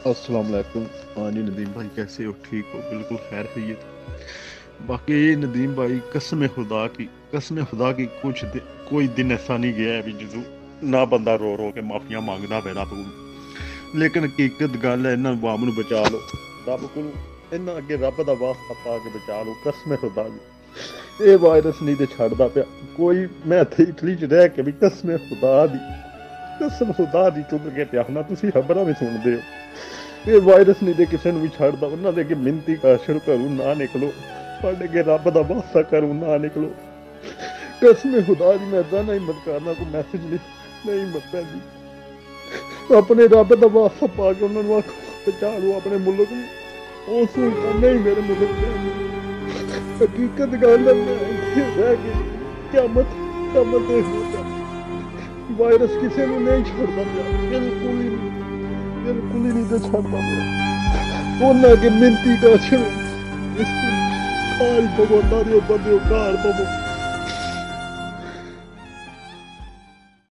अस्सलाम वालेकुम। हाँ जी नदीम भाई, कैसे हो? ठीक हो? बिल्कुल खैर खैरियत। बाकी नदीम भाई, कसम खुदा की कोई दिन ऐसा नहीं गया है भी जो ना बंदा रो रो के माफिया मांगदा पे रब कोल। लेकिन हकीकत गल है, इन्हां बाम नूं बचा लो रब कोल। इन्हां अगे रब दा वास्ता पा के बचा लो, कसम खुदा दी। ये वायरस नहीं ते छड़दा पिया कोई। मैं इत्थे इटली च रह के भी कसम खुदा दी चुभ के पिया ना। तुसीं खबरां भी सुणदे हो। ये वायरस नहीं दे किसी भी छड़दा। उन्होंने अगे मिनती कर, शुरू घरों ना निकलो, साढ़े अगे रब का वास्ता करो ना निकलो। कसम खुदा दी मैं ना हिम्मत करना, कोई मैसेज नहीं हिम्मत पैंदी। अपने रब का वास्ता पा के उन्होंने आखो बचा लो अपने मुल्क में। वो सहूलत नहीं मेरे मुल्क में। हकीकत गल रह के क्यामत क्यामत देख लो। वायरस किसी को नहीं छोड़ता पिया, बिल्कुल ही नहीं तो छड़ता पिया। उन्हें अगे मिनती कर, खाल पवो, नारे बंदे घर पवो।